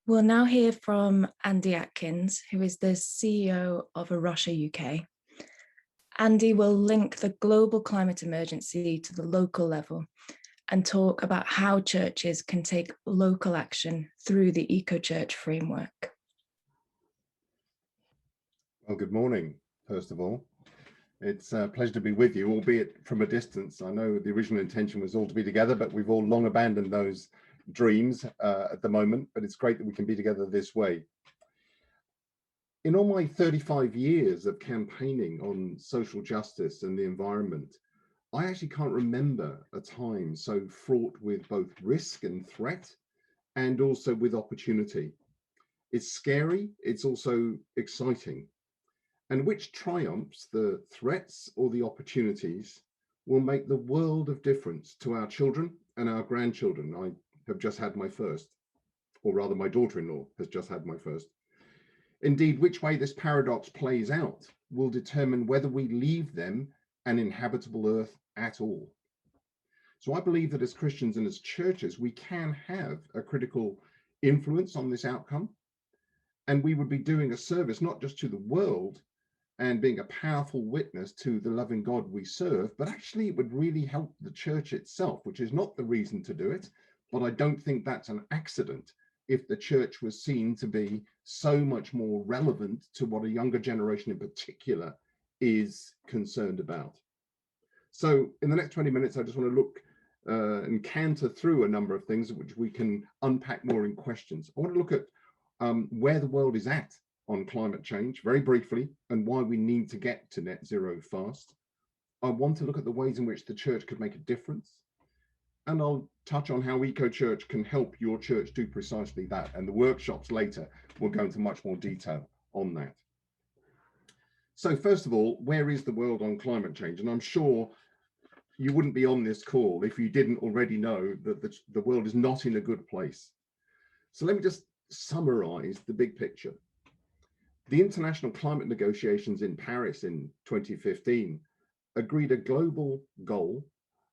We'll now hear from Andy Atkins, who is the CEO of A Rocha UK. Andy will link the global climate emergency to the local level and talk about how churches can take local action through the eco-church framework. Well, good morning, first of all. It's a pleasure to be with you, albeit from a distance. I know the original intention was all to be together, but we've all long abandoned those dreams at the moment, but it's great that we can be together this way. In all my 35 years of campaigning on social justice and the environment, I actually can't remember a time so fraught with both risk and threat, and also with opportunity. It's scary, it's also exciting. And which triumphs, the threats or the opportunities, will make the world of difference to our children and our grandchildren. I have just had my first, or rather my daughter-in-law has just had my first. Indeed, which way this paradox plays out will determine whether we leave them an inhabitable earth at all. So I believe that as Christians and as churches, we can have a critical influence on this outcome. And we would be doing a service not just to the world and being a powerful witness to the loving God we serve, but actually it would really help the church itself, which is not the reason to do it. But I don't think that's an accident if the church was seen to be so much more relevant to what a younger generation in particular is concerned about. So in the next 20 minutes, I just want to look and canter through a number of things which we can unpack more in questions. I want to look at where the world is at on climate change very briefly and why we need to get to net zero fast. I want to look at the ways in which the church could make a difference. And I'll touch on how EcoChurch can help your church do precisely that. And the workshops later will go into much more detail on that. So first of all, where is the world on climate change? And I'm sure you wouldn't be on this call if you didn't already know that the world is not in a good place. So let me just summarize the big picture. The international climate negotiations in Paris in 2015 agreed a global goal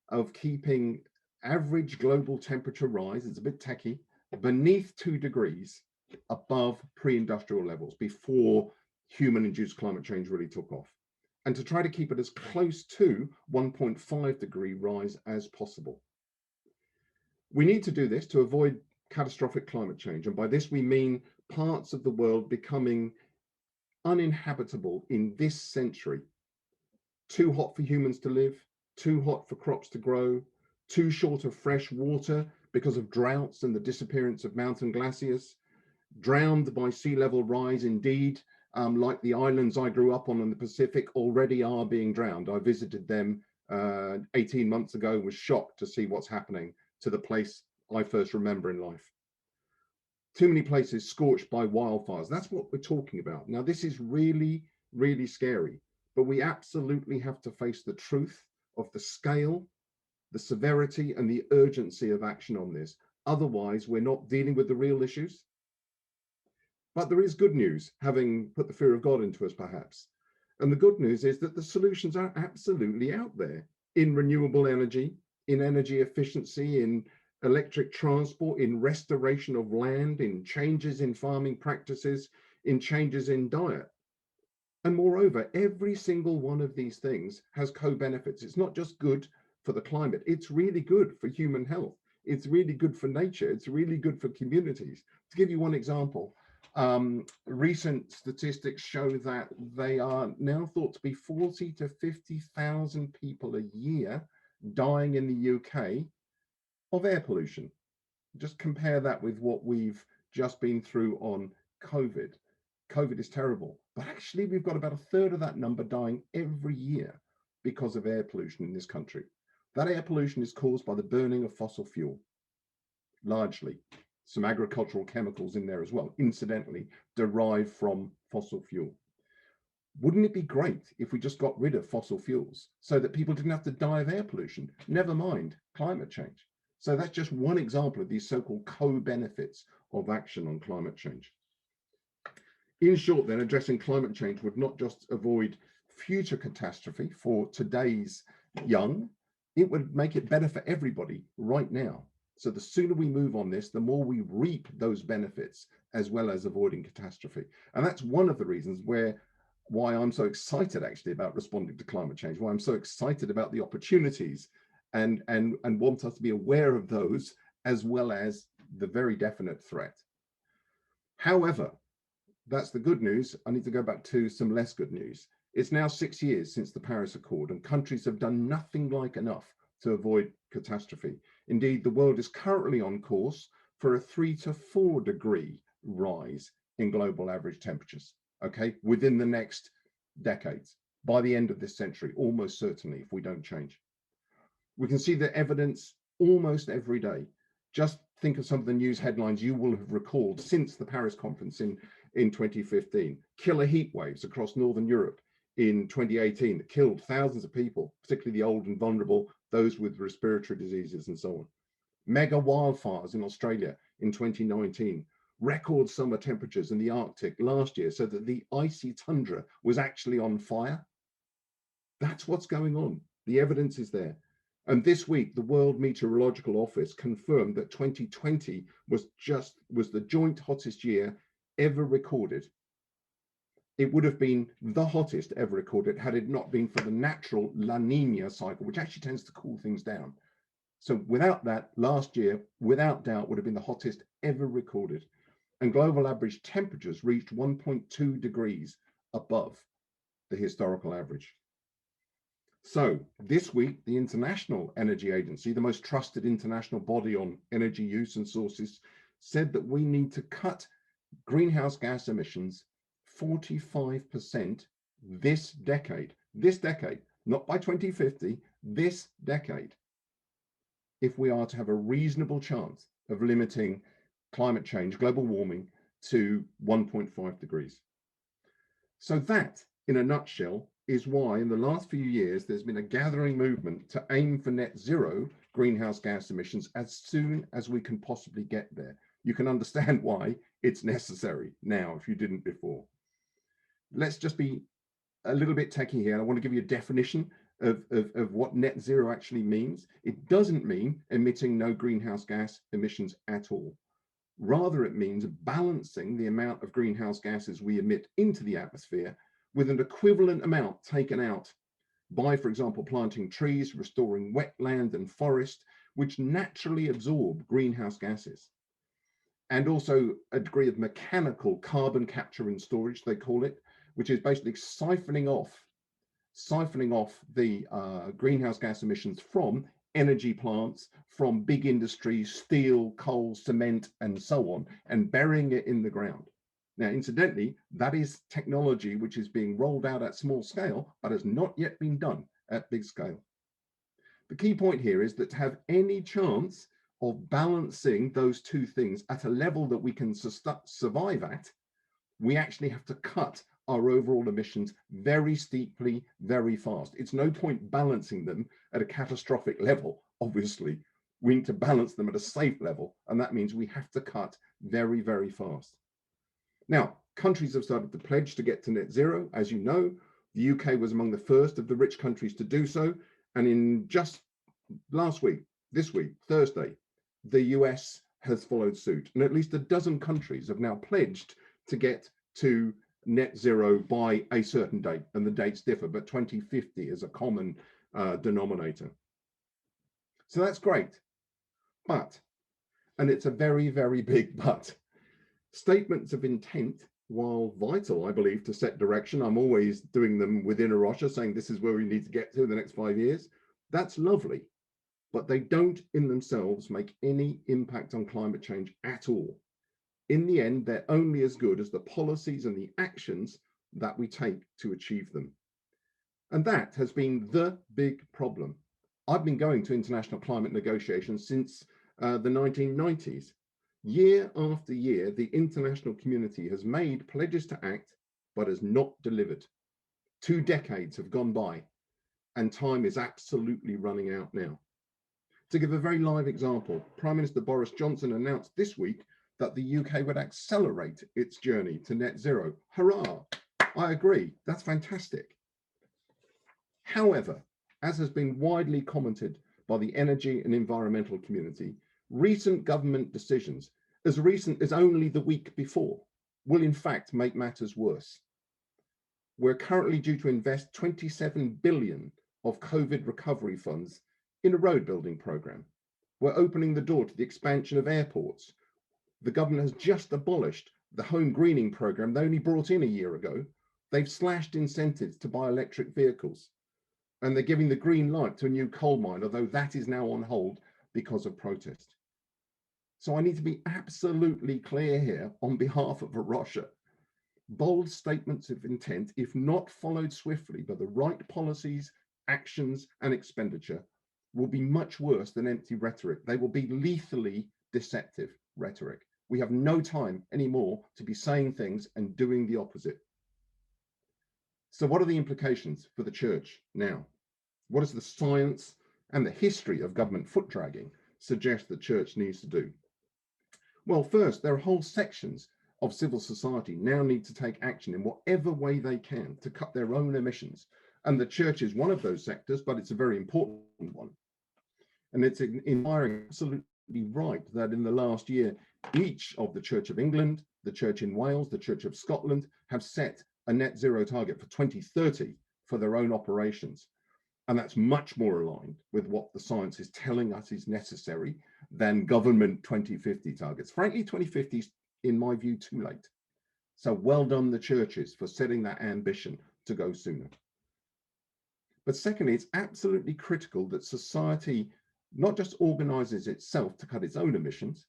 of keeping average global temperature rise, it's a bit techie, beneath 2 degrees above pre-industrial levels before human-induced climate change really took off, and to try to keep it as close to 1.5 degree rise as possible. We need to do this to avoid catastrophic climate change, and by this we mean parts of the world becoming uninhabitable in this century. Too hot for humans to live, too hot for crops to grow, too short of fresh water because of droughts and the disappearance of mountain glaciers, drowned by sea level rise. Indeed, like the islands I grew up on in the Pacific already are being drowned. I visited them 18 months ago, was shocked to see what's happening to the place I first remember in life. Too many places scorched by wildfires. That's what we're talking about. Now, this is really, really scary, but we absolutely have to face the truth of the scale, the severity, and the urgency of action on this. Otherwise, we're not dealing with the real issues. But there is good news, having put the fear of God into us, perhaps. And the good news is that the solutions are absolutely out there in renewable energy, in energy efficiency, in electric transport, in restoration of land, in changes in farming practices, in changes in diet. And moreover, every single one of these things has co-benefits. It's not just good for the climate, it's really good for human health. It's really good for nature. It's really good for communities. To give you one example, recent statistics show that they are now thought to be 40 to 50,000 people a year dying in the UK of air pollution. Just compare that with what we've just been through on COVID. COVID is terrible, but actually we've got about a third of that number dying every year because of air pollution in this country. That air pollution is caused by the burning of fossil fuel, largely. Some agricultural chemicals in there as well, incidentally, derived from fossil fuel. Wouldn't it be great if we just got rid of fossil fuels so that people didn't have to die of air pollution, never mind climate change? So that's just one example of these so-called co-benefits of action on climate change. In short, then, addressing climate change would not just avoid future catastrophe for today's young, it would make it better for everybody right now. So the sooner we move on this, the more we reap those benefits, as well as avoiding catastrophe. And that's one of the reasons why I'm so excited actually about responding to climate change, why I'm so excited about the opportunities and want us to be aware of those, as well as the very definite threat. However, that's the good news. I need to go back to some less good news. It's now 6 years since the Paris Accord, and countries have done nothing like enough to avoid catastrophe. Indeed, the world is currently on course for a 3 to 4 degree rise in global average temperatures, okay, within the next decades, by the end of this century, almost certainly, if we don't change. We can see the evidence almost every day. Just think of some of the news headlines you will have recalled since the Paris conference in 2015. Killer heat waves across Northern Europe in 2018 that killed thousands of people, particularly the old and vulnerable, those with respiratory diseases and so on. Mega wildfires in Australia in 2019. Record summer temperatures in the Arctic last year, so that the icy tundra was actually on fire. That's what's going on. The evidence is there. And this week, the World Meteorological Office confirmed that 2020 was the joint hottest year ever recorded. It would have been the hottest ever recorded had it not been for the natural La Nina cycle, which actually tends to cool things down. So without that, last year, without doubt, would have been the hottest ever recorded. And global average temperatures reached 1.2 degrees above the historical average. So this week, the International Energy Agency, the most trusted international body on energy use and sources, said that we need to cut greenhouse gas emissions 45% this decade, not by 2050, this decade, if we are to have a reasonable chance of limiting climate change, global warming, to 1.5 degrees. So that, in a nutshell, is why in the last few years there's been a gathering movement to aim for net zero greenhouse gas emissions as soon as we can possibly get there. You can understand why it's necessary now if you didn't before. Let's just be a little bit techie here. I want to give you a definition of what net zero actually means. It doesn't mean emitting no greenhouse gas emissions at all. Rather, it means balancing the amount of greenhouse gases we emit into the atmosphere with an equivalent amount taken out by, for example, planting trees, restoring wetland and forest, which naturally absorb greenhouse gases. And also a degree of mechanical carbon capture and storage, they call it, which is basically siphoning off the greenhouse gas emissions from energy plants, from big industries, steel, coal, cement, and so on, and burying it in the ground. Now, incidentally, that is technology which is being rolled out at small scale, but has not yet been done at big scale. The key point here is that to have any chance of balancing those two things at a level that we can survive at, we actually have to cut our overall emissions very steeply, very fast. It's no point balancing them at a catastrophic level, obviously. We need to balance them at a safe level, and that means we have to cut very, very fast. Now, countries have started to pledge to get to net zero. As you know, the UK was among the first of the rich countries to do so. And in just this week, Thursday, the US has followed suit. And at least a dozen countries have now pledged to get to net zero by a certain date. And the dates differ, but 2050 is a common denominator. So that's great. But, and it's a very, very big but, statements of intent, while vital, I believe, to set direction, I'm always doing them within A Rocha, saying this is where we need to get to in the next 5 years. That's lovely, but they don't in themselves make any impact on climate change at all. In the end, they're only as good as the policies and the actions that we take to achieve them. And that has been the big problem. I've been going to international climate negotiations since the 1990s. Year after year, the international community has made pledges to act, but has not delivered. 2 decades have gone by, and time is absolutely running out now. To give a very live example, Prime Minister Boris Johnson announced this week that the UK would accelerate its journey to net zero. Hurrah! I agree, that's fantastic. However, as has been widely commented by the energy and environmental community, Recent government decisions, as recent as only the week before, will in fact make matters worse. We're currently due to invest 27 billion of COVID recovery funds in a road building programme. We're opening the door to the expansion of airports. The government has just abolished the home greening programme they only brought in a year ago. They've slashed incentives to buy electric vehicles, and they're giving the green light to a new coal mine, although that is now on hold because of protest. So I need to be absolutely clear here on behalf of A Rocha. Bold statements of intent, if not followed swiftly by the right policies, actions, and expenditure, will be much worse than empty rhetoric. They will be lethally deceptive rhetoric. We have no time anymore to be saying things and doing the opposite. So what are the implications for the church now? What is the science and the history of government foot dragging suggest the church needs to do? Well, first, there are whole sections of civil society now need to take action in whatever way they can to cut their own emissions. And the church is one of those sectors, but it's a very important one. And it's inspiring, absolutely right, that in the last year, each of the Church of England, the Church in Wales, the Church of Scotland have set a net zero target for 2030 for their own operations. And that's much more aligned with what the science is telling us is necessary than government 2050 targets. Frankly, 2050 is, in my view, too late. So well done the churches for setting that ambition to go sooner. But secondly, it's absolutely critical that society not just organizes itself to cut its own emissions,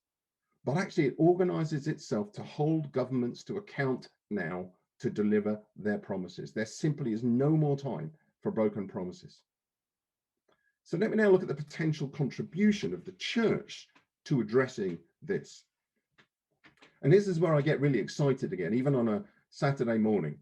but actually it organizes itself to hold governments to account now to deliver their promises. There simply is no more time for broken promises. So let me now look at the potential contribution of the church to addressing this. And this is where I get really excited again, even on a Saturday morning.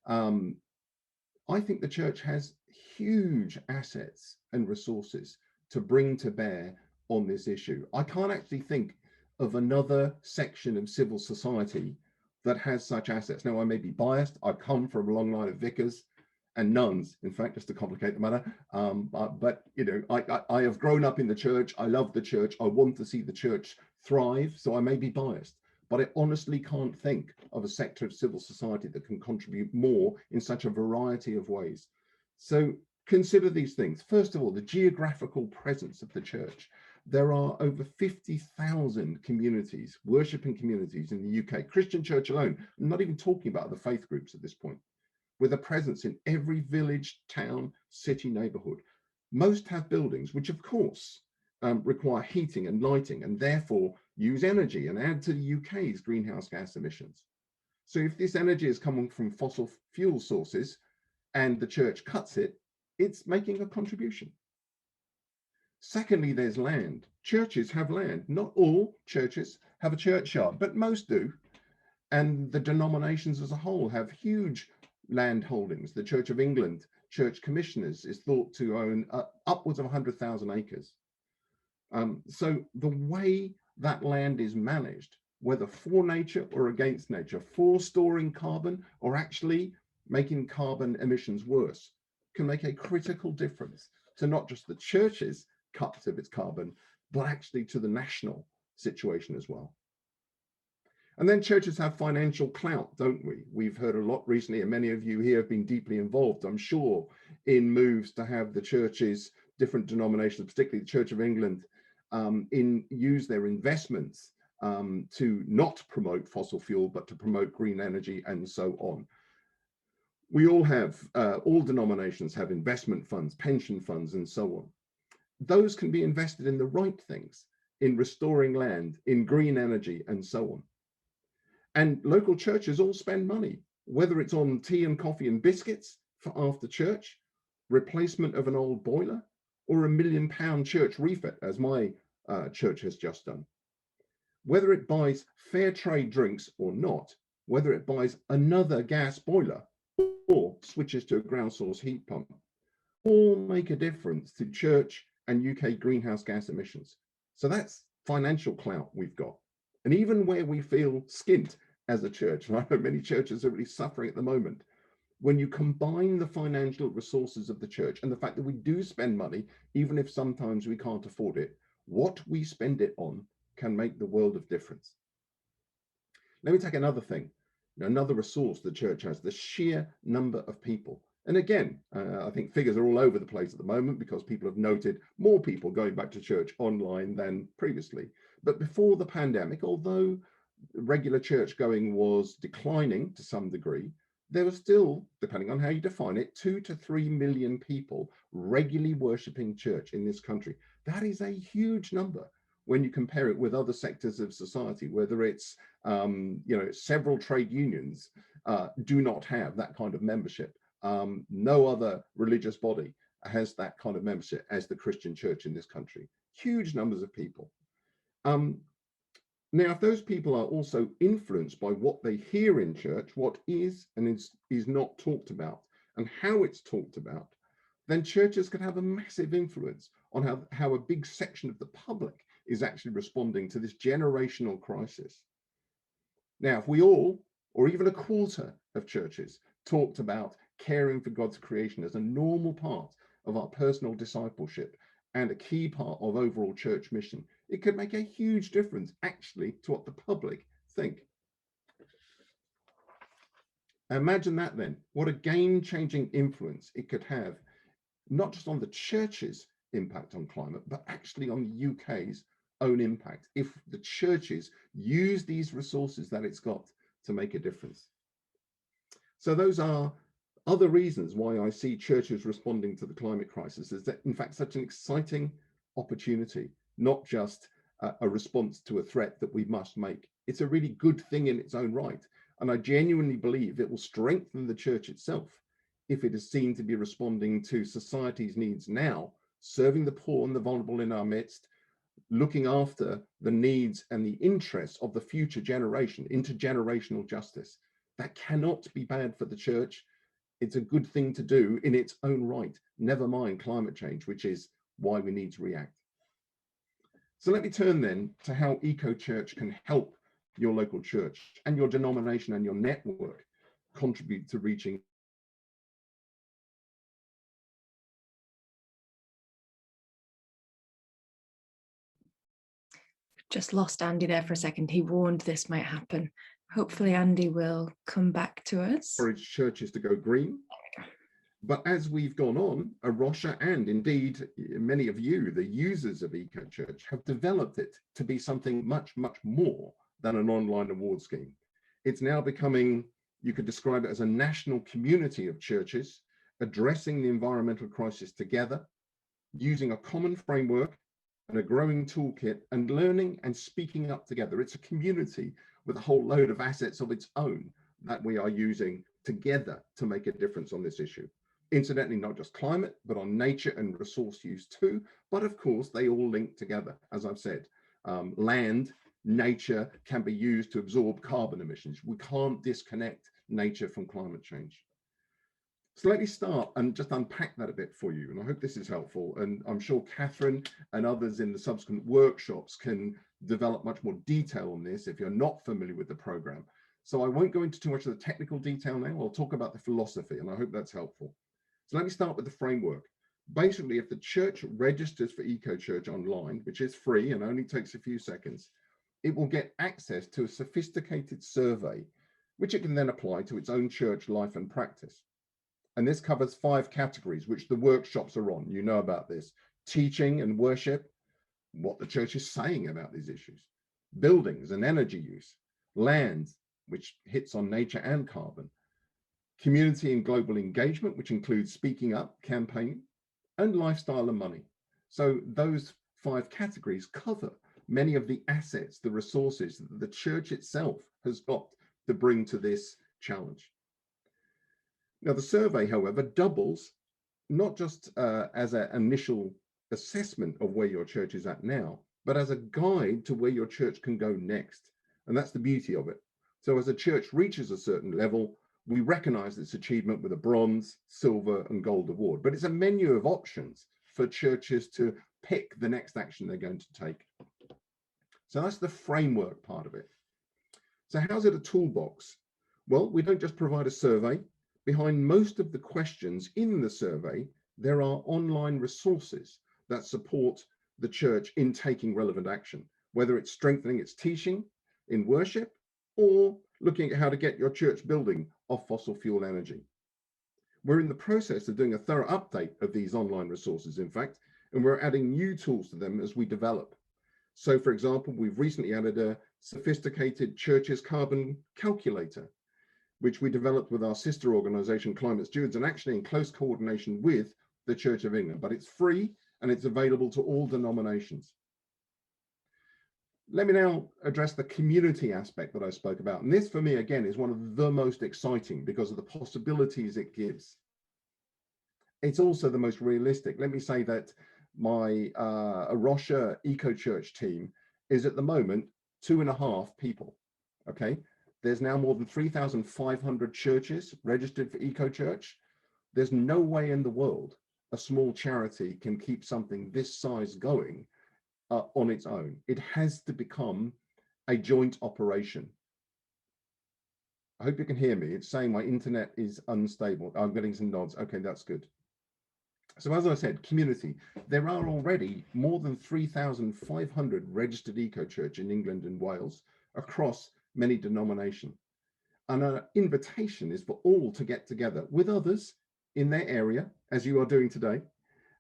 I think the church has huge assets and resources to bring to bear on this issue. I can't actually think of another section of civil society that has such assets. Now, I may be biased. I've come from a long line of vicars and nuns, in fact, just to complicate the matter. But you know, I have grown up in the church. I love the church. I want to see the church thrive. So I may be biased, but I honestly can't think of a sector of civil society that can contribute more in such a variety of ways. So consider these things. First of all, the geographical presence of the church. There are over 50,000 communities, worshiping communities in the UK, Christian church alone. I'm not even talking about the faith groups at this point, with a presence in every village, town, city, neighborhood. Most have buildings, which of course require heating and lighting and therefore use energy and add to the UK's greenhouse gas emissions. So if this energy is coming from fossil fuel sources and the church cuts it, it's making a contribution. Secondly, there's land. Churches have land. Not all churches have a churchyard, but most do. And the denominations as a whole have huge land holdings. The Church of England, Church Commissioners, is thought to own upwards of 100,000 acres. So the way that land is managed, whether for nature or against nature, for storing carbon or actually making carbon emissions worse, can make a critical difference to not just the church's cuts of its carbon, but actually to the national situation as well. And then churches have financial clout, don't we? We've heard a lot recently, and many of you here have been deeply involved, I'm sure, in moves to have the churches, different denominations, particularly the Church of England, use their investments to not promote fossil fuel, but to promote green energy and so on. We all have, all denominations have investment funds, pension funds, and so on. Those can be invested in the right things, in restoring land, in green energy, and so on. And local churches all spend money, whether it's on tea and coffee and biscuits for after church, replacement of an old boiler, or £1 million church refit, as my church has just done. Whether it buys fair trade drinks or not, whether it buys another gas boiler or switches to a ground source heat pump, all make a difference to church and UK greenhouse gas emissions. So that's financial clout we've got. And even where we feel skint as a church, and I know many churches are really suffering at the moment, when you combine the financial resources of the church and the fact that we do spend money, even if sometimes we can't afford it, What we spend it on can make the world of difference. Let me take another thing, another resource the church has, the sheer number of people. And again, I think figures are all over the place at the moment because people have noted more people going back to church online than previously. But before the pandemic, although regular church going was declining to some degree, there was still, depending on how you define it, 2 to 3 million people regularly worshipping church in this country. That is a huge number when you compare it with other sectors of society, whether it's several trade unions do not have that kind of membership. No other religious body has that kind of membership as the Christian church in this country. Huge numbers of people. Now, if those people are also influenced by what they hear in church, what is and is not talked about, and how it's talked about, then churches can have a massive influence on how a big section of the public is actually responding to this generational crisis. Now, if we all, or even a quarter of churches, talked about caring for God's creation as a normal part of our personal discipleship and a key part of overall church mission, it could make a huge difference actually to what the public think. Imagine that then, what a game-changing influence it could have, not just on the church's impact on climate, but actually on the UK's own impact, if the churches use these resources that it's got to make a difference. So those are other reasons why I see churches responding to the climate crisis is that, in fact, such an exciting opportunity, not just a response to a threat that we must make. It's a really good thing in its own right. And I genuinely believe it will strengthen the church itself if it is seen to be responding to society's needs now, serving the poor and the vulnerable in our midst, looking after the needs and the interests of the future generation, intergenerational justice. That cannot be bad for the church. It's a good thing to do in its own right, never mind climate change, which is why we need to react. So let me turn then to how eco-church can help your local church and your denomination and your network contribute to reaching. Just lost Andy there for a second. He warned this might happen. Hopefully Andy will come back to us. Encourage churches to go green. But as we've gone on, A Rocha and indeed many of you, the users of eco-church, have developed it to be something much, much more than an online award scheme. It's now becoming, you could describe it as a national community of churches addressing the environmental crisis together, using a common framework and a growing toolkit and learning and speaking up together. It's a community with a whole load of assets of its own that we are using together to make a difference on this issue. Incidentally, not just climate, but on nature and resource use too. But of course, they all link together. As I've said, land, nature can be used to absorb carbon emissions. We can't disconnect nature from climate change. So let me start and just unpack that a bit for you. And I hope this is helpful. And I'm sure Catherine and others in the subsequent workshops can develop much more detail on this if you're not familiar with the program. So I won't go into too much of the technical detail now. I'll talk about the philosophy, and I hope that's helpful. So let me start with the framework. Basically, if the church registers for eco-church online, which is free and only takes a few seconds, it will get access to a sophisticated survey, which it can then apply to its own church life and practice. And this covers 5 categories, which the workshops are on. You know about this: teaching and worship, what the church is saying about these issues, buildings and energy use, land, which hits on nature and carbon, community and global engagement, which includes speaking up, campaign, and lifestyle and money. So those 5 categories cover many of the assets, the resources that the church itself has got to bring to this challenge. Now, the survey, however, doubles not just as an initial assessment of where your church is at now, but as a guide to where your church can go next. And that's the beauty of it. So as a church reaches a certain level, we recognize its achievement with a bronze, silver, and gold award. But it's a menu of options for churches to pick the next action they're going to take. So that's the framework part of it. So how's it a toolbox? Well, we don't just provide a survey. Behind most of the questions in the survey, there are online resources that support the church in taking relevant action, whether it's strengthening its teaching in worship or looking at how to get your church building off fossil fuel energy. We're in the process of doing a thorough update of these online resources, in fact, and we're adding new tools to them as we develop. So, for example, we've recently added a sophisticated church's carbon calculator, which we developed with our sister organization, Climate Stewards, and actually in close coordination with the Church of England. But it's free and it's available to all denominations. Let me now address the community aspect that I spoke about. And this, for me, again, is one of the most exciting because of the possibilities it gives. It's also the most realistic. Let me say that my A Rocha UK team is at the moment 2.5 people. Okay, there's now more than 3,500 churches registered for EcoChurch. There's no way in the world a small charity can keep something this size going on its own. It has to become a joint operation. I hope you can hear me. It's saying my internet is unstable. I'm getting some nods. Okay, that's good. So as I said, community, there are already more than 3,500 registered EcoChurch in England and Wales across many denominations. And our invitation is for all to get together with others in their area, as you are doing today,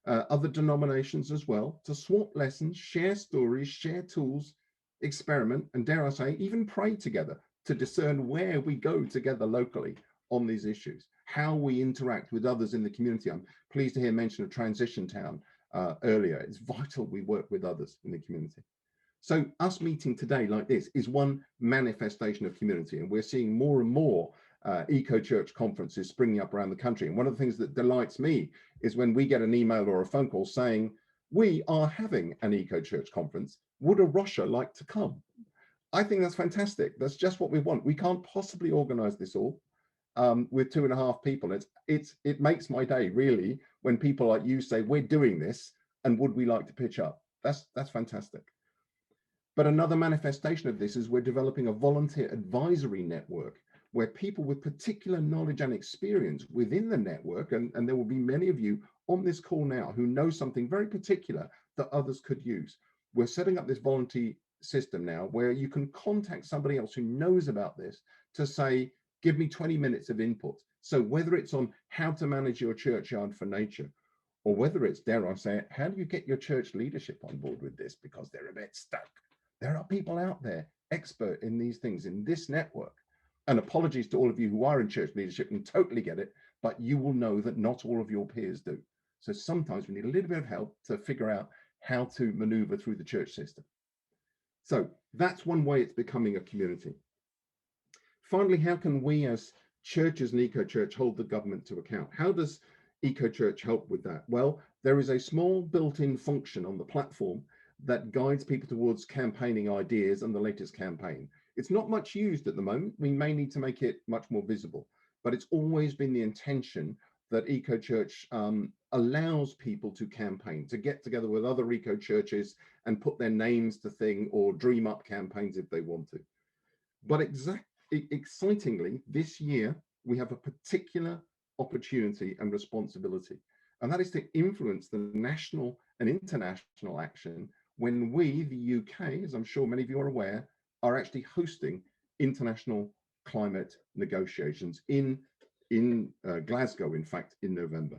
other denominations as well, to swap lessons, share stories, share tools, experiment, and dare I say, even pray together to discern where we go together locally on these issues, how we interact with others in the community. I'm pleased to hear mention of Transition Town earlier. It's vital we work with others in the community. So us meeting today like this is one manifestation of community, and we're seeing more and more EcoChurch conferences springing up around the country. And one of the things that delights me is when we get an email or a phone call saying, we are having an EcoChurch conference. Would A Rocha like to come? I think that's fantastic. That's just what we want. We can't possibly organize this all with 2.5 people. It makes my day really when people like you say, we're doing this and would we like to pitch up? That's fantastic. But another manifestation of this is we're developing a volunteer advisory network where people with particular knowledge and experience within the network, and there will be many of you on this call now who know something very particular that others could use. We're setting up this volunteer system now where you can contact somebody else who knows about this to say, give me 20 minutes of input. So whether it's on how to manage your churchyard for nature, or whether it's, dare I say it, how do you get your church leadership on board with this because they're a bit stuck. There are people out there expert in these things in this network. And apologies to all of you who are in church leadership and totally get it, but you will know that not all of your peers do. So sometimes we need a little bit of help to figure out how to maneuver through the church system. So that's one way it's becoming a community. Finally, how can we as churches and EcoChurch hold the government to account? How does EcoChurch help with that? Well, there is a small built-in function on the platform that guides people towards campaigning ideas and the latest campaign. It's not much used at the moment. We may need to make it much more visible, but it's always been the intention that EcoChurch allows people to campaign, to get together with other EcoChurches and put their names to thing or dream up campaigns if they want to. But excitingly, this year, we have a particular opportunity and responsibility, and that is to influence the national and international action when we, the UK, as I'm sure many of you are aware, are actually hosting international climate negotiations in Glasgow, in fact, in November.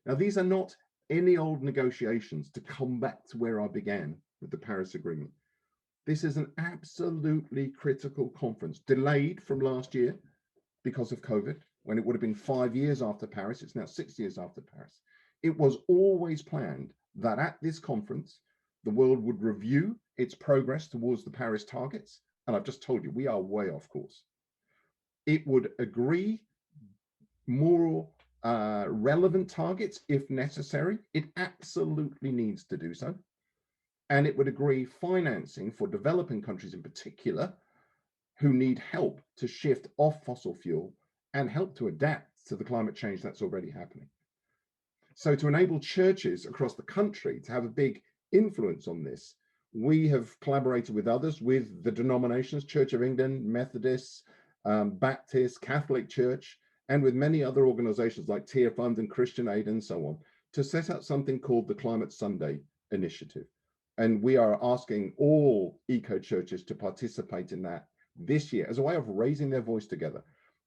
Now, these are not any old negotiations to come back to where I began with the Paris Agreement. This is an absolutely critical conference, delayed from last year because of COVID, when it would have been 5 years after Paris. It's now 6 years after Paris. It was always planned that at this conference, the world would review its progress towards the Paris targets. And I've just told you, we are way off course. It would agree more relevant targets if necessary. It absolutely needs to do so. And it would agree financing for developing countries in particular who need help to shift off fossil fuel and help to adapt to the climate change that's already happening. So to enable churches across the country to have a big influence on this, we have collaborated with others, with the denominations, Church of England, Methodists, Baptist, Catholic Church, and with many other organizations like Tear Fund and Christian Aid and so on, to set up something called the Climate Sunday Initiative. And we are asking all eco churches to participate in that this year as a way of raising their voice together.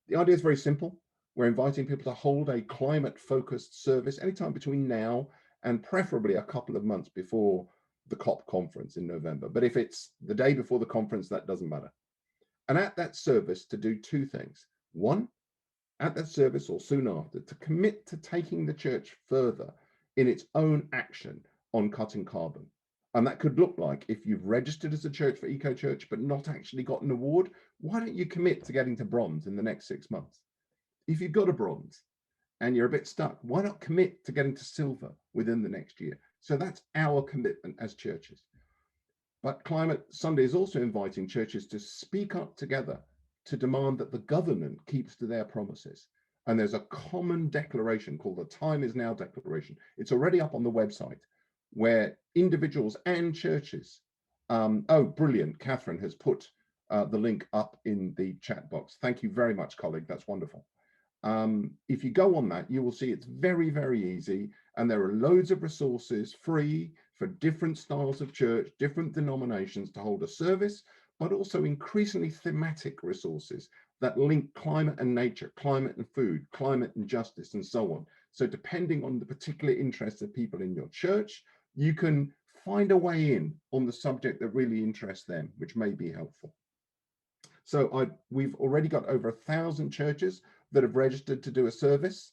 The idea is very simple. We're inviting people to hold a climate focused service anytime between now and preferably a couple of months before the COP conference in November. But if it's the day before the conference, that doesn't matter. And at that service to do two things. One, at that service or soon after, to commit to taking the church further in its own action on cutting carbon. And that could look like, if you've registered as a church for Eco Church, but not actually got an award, why don't you commit to getting to bronze in the next 6 months? If you've got a bronze and you're a bit stuck, why not commit to getting to silver within the next year? So that's our commitment as churches. But Climate Sunday is also inviting churches to speak up together to demand that the government keeps to their promises. And there's a common declaration called the Time Is Now Declaration. It's already up on the website, where individuals and churches, oh, brilliant, Catherine has put the link up in the chat box. Thank you very much, colleague, that's wonderful. If you go on that, you will see it's very, very easy. And there are loads of resources free for different styles of church, different denominations to hold a service, but also increasingly thematic resources that link climate and nature, climate and food, climate and justice, and so on. So depending on the particular interests of people in your church, you can find a way in on the subject that really interests them, which may be helpful. So we've already got over 1,000 churches that have registered to do a service,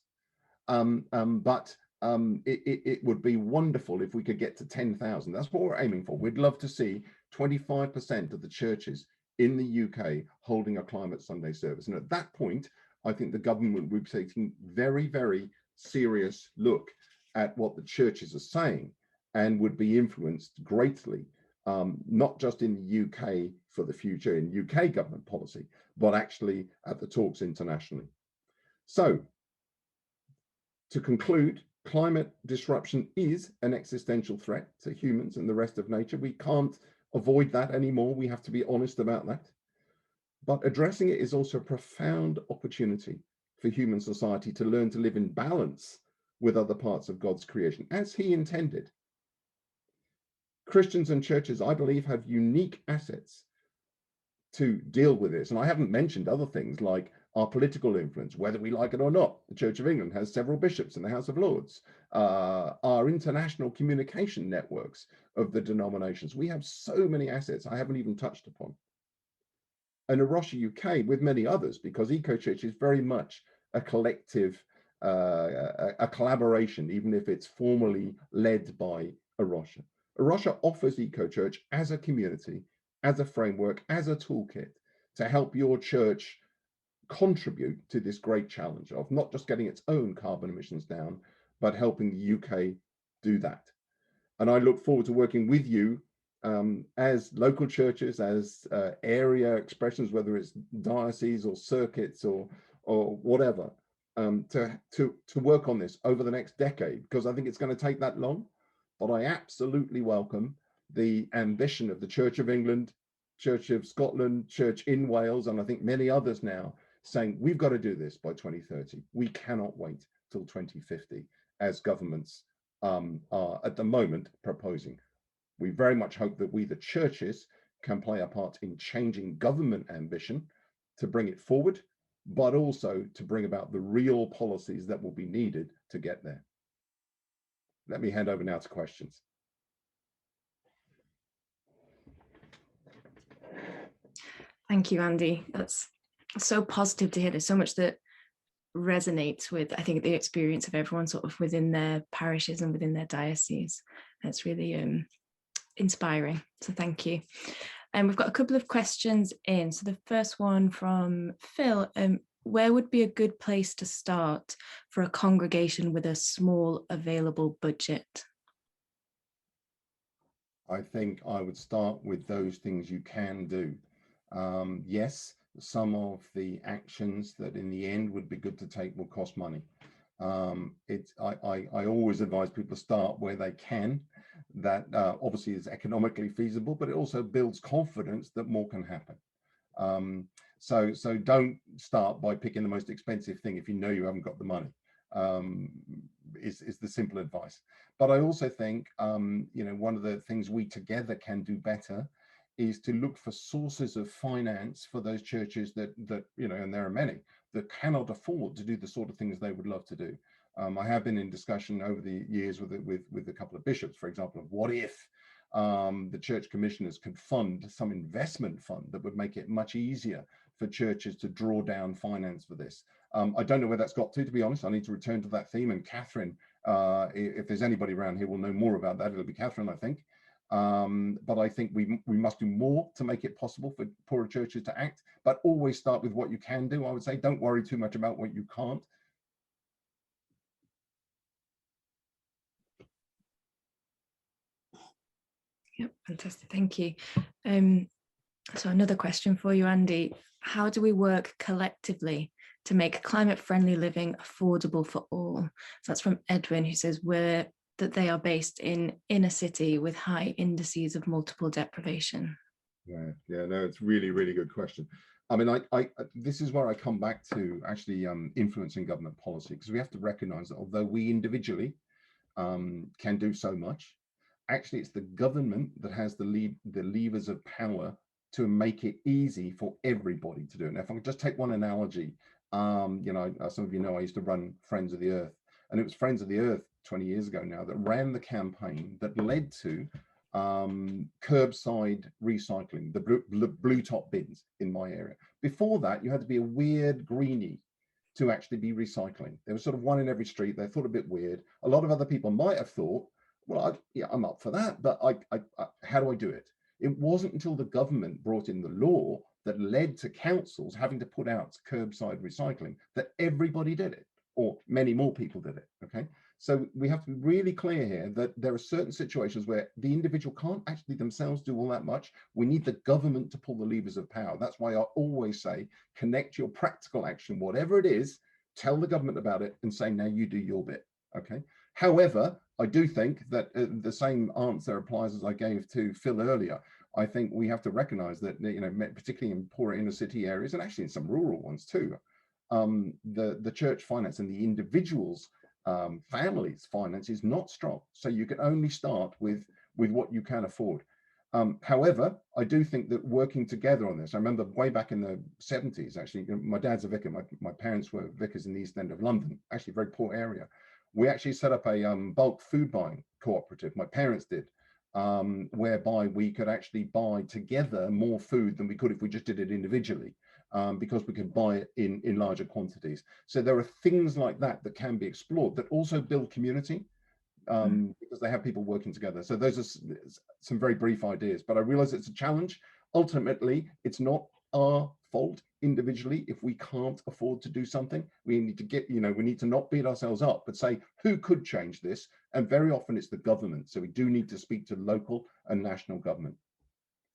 but it would be wonderful if we could get to 10,000. That's what we're aiming for. We'd love to see 25% of the churches in the UK holding a Climate Sunday service. And at that point, I think the government would be taking very, very serious look at what the churches are saying and would be influenced greatly, not just in the UK for the future in UK government policy, but actually at the talks internationally. So to conclude, climate disruption is an existential threat to humans and the rest of nature. We can't avoid that anymore. We have to be honest about that. But addressing it is also a profound opportunity for human society to learn to live in balance with other parts of God's creation, as he intended. Christians and churches, I believe, have unique assets to deal with this. And I haven't mentioned other things like our political influence, whether we like it or not. The Church of England has several bishops in the House of Lords. Our international communication networks of the denominations. We have so many assets I haven't even touched upon. And A Rocha UK, with many others, because Eco Church is very much a collective, a collaboration, even if it's formally led by A Rocha. A Rocha offers Eco Church as a community, as a framework, as a toolkit to help your church contribute to this great challenge of not just getting its own carbon emissions down, but helping the UK do that. And I look forward to working with you as local churches, as area expressions, whether it's dioceses or circuits or whatever, to work on this over the next decade, because I think it's going to take that long. But I absolutely welcome the ambition of the Church of England, Church of Scotland, Church in Wales, and I think many others now saying we've got to do this by 2030. We cannot wait till 2050, as governments are at the moment proposing. We very much hope that we, the churches, can play a part in changing government ambition to bring it forward, but also to bring about the real policies that will be needed to get there. Let me hand over now to questions. Thank you, Andy. That's so positive to hear. There's so much that resonates with, I think, the experience of everyone sort of within their parishes and within their diocese. That's really inspiring. So thank you. And we've got a couple of questions in. So the first one from Phil, where would be a good place to start for a congregation with a small available budget? I think I would start with those things you can do. Yes, some of the actions that in the end would be good to take will cost money. I always advise people to start where they can. That obviously is economically feasible, but it also builds confidence that more can happen. So don't start by picking the most expensive thing if you know you haven't got the money. is the simple advice. But I also think, one of the things we together can do better is to look for sources of finance for those churches that and there are many that cannot afford to do the sort of things they would love to do. I have been in discussion over the years with a couple of bishops, for example, of what if the church commissioners could fund some investment fund that would make it much easier for churches to draw down finance for this. I don't know where that's got to be honest. I need to return to that theme, and Catherine, if there's anybody around here will know more about that, it'll be Catherine, I think. But I think we must do more to make it possible for poorer churches to act, but always start with what you can do. I would say don't worry too much about what you can't. Yep, fantastic, thank you. So another question for you, Andy. How do we work collectively to make climate-friendly living affordable for all? So that's from Edwin, who says that they are based in inner city with high indices of multiple deprivation. Yeah, no, it's really, really good question. I mean, this is where I come back to actually influencing government policy, because we have to recognize that although we individually can do so much, actually it's the government that has the levers of power to make it easy for everybody to do it. Now, if I could just take one analogy, some of you know I used to run Friends of the Earth, and it was Friends of the Earth 20 years ago now that ran the campaign that led to curbside recycling, the blue top bins in my area. Before that, you had to be a weird greenie to actually be recycling. There was sort of one in every street. They thought a bit weird. A lot of other people might have thought, well, I'm up for that, but how do I do it? It wasn't until the government brought in the law that led to councils having to put out curbside recycling that everybody did it, or many more people did it, okay? So we have to be really clear here that there are certain situations where the individual can't actually themselves do all that much. We need the government to pull the levers of power. That's why I always say, connect your practical action, whatever it is, tell the government about it and say, now you do your bit, okay? However, I do think that the same answer applies as I gave to Phil earlier. I think we have to recognize that, particularly in poorer inner city areas, and actually in some rural ones too, the church finance and the individual's families' finance is not strong. So you can only start with what you can afford. However, I do think that working together on this, I remember way back in the 70s, actually, my dad's a vicar, my parents were vicars in the East End of London, actually a very poor area. We actually set up a bulk food buying cooperative, my parents did, whereby we could actually buy together more food than we could if we just did it individually, because we could buy it in larger quantities. So there are things like that that can be explored that also build community, because they have people working together. So those are some very brief ideas, but I realize it's a challenge. Ultimately, it's not our fault individually if we can't afford to do something. We need to we need to not beat ourselves up, but say, who could change this? And very often it's the government. So we do need to speak to local and national government.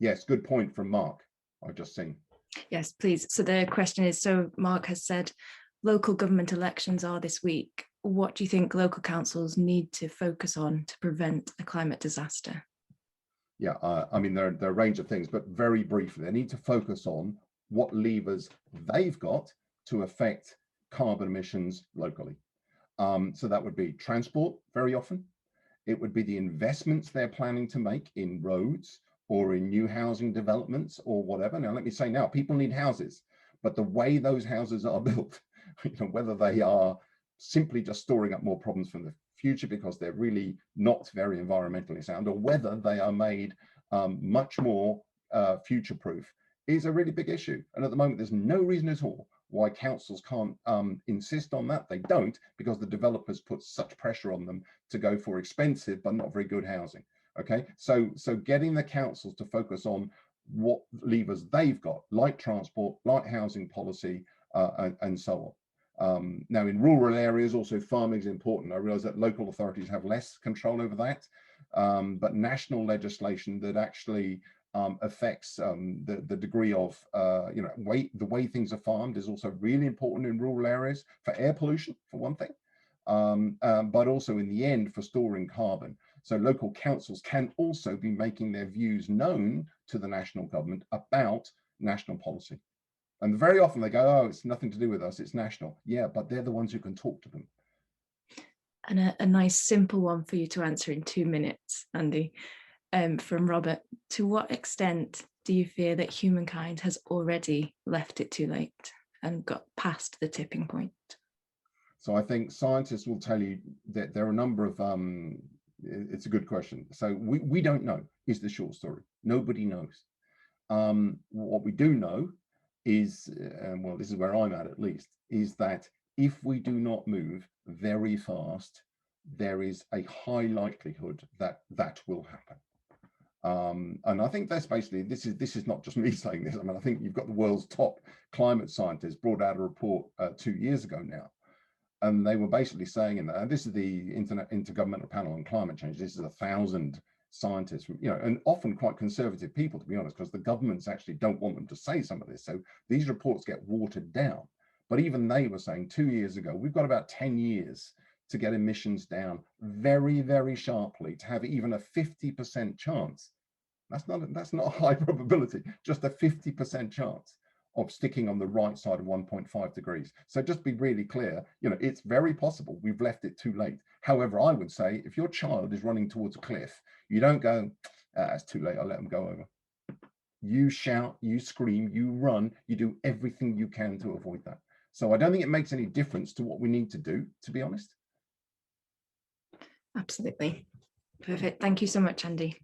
Yes, good point from Mark, I've just seen. Yes, please. So the question is, so Mark has said, local government elections are this week. What do you think local councils need to focus on to prevent a climate disaster? Yeah, I mean, there are a range of things, but very briefly, they need to focus on what levers they've got to affect carbon emissions locally. So that would be transport very often. It would be the investments they're planning to make in roads or in new housing developments or whatever. Now, let me say now, people need houses, but the way those houses are built, whether they are simply just storing up more problems from the future because they're really not very environmentally sound, or whether they are made much more future-proof, is a really big issue. And at the moment, there's no reason at all why councils can't insist on that. They don't, because the developers put such pressure on them to go for expensive but not very good housing. Okay, so getting the councils to focus on what levers they've got, like transport, like housing policy, and so on. Now, in rural areas, also farming is important. I realize that local authorities have less control over that, but national legislation that actually affects the degree of the way things are farmed is also really important in rural areas for air pollution, for one thing, but also in the end for storing carbon. So local councils can also be making their views known to the national government about national policy. And very often they go, oh, it's nothing to do with us, it's national. Yeah, but they're the ones who can talk to them. And a nice simple one for you to answer in 2 minutes, Andy, from Robert. To what extent do you fear that humankind has already left it too late and got past the tipping point? So I think scientists will tell you that there are a number of, it's a good question. So we don't know is the short story. Nobody knows. What we do know is, well, this is where I'm at least, is that if we do not move very fast, there is a high likelihood that that will happen. And I think that's basically, this is not just me saying this. I mean, I think you've got the world's top climate scientists brought out a report 2 years ago now. And they were basically saying in that, and this is the Intergovernmental Panel on Climate Change. This is 1,000 scientists, you know, and often quite conservative people, to be honest, because the governments actually don't want them to say some of this. So these reports get watered down. But even they were saying 2 years ago, we've got about 10 years to get emissions down very, very sharply, to have even a 50% chance. That's not a high probability, just a 50% chance of sticking on the right side of 1.5 degrees. So just be really clear, you know, it's very possible we've left it too late. However, I would say if your child is running towards a cliff, you don't go, it's too late, I'll let them go over. You shout, you scream, you run, you do everything you can to avoid that. So I don't think it makes any difference to what we need to do, to be honest. Absolutely. Perfect. Thank you so much, Andy.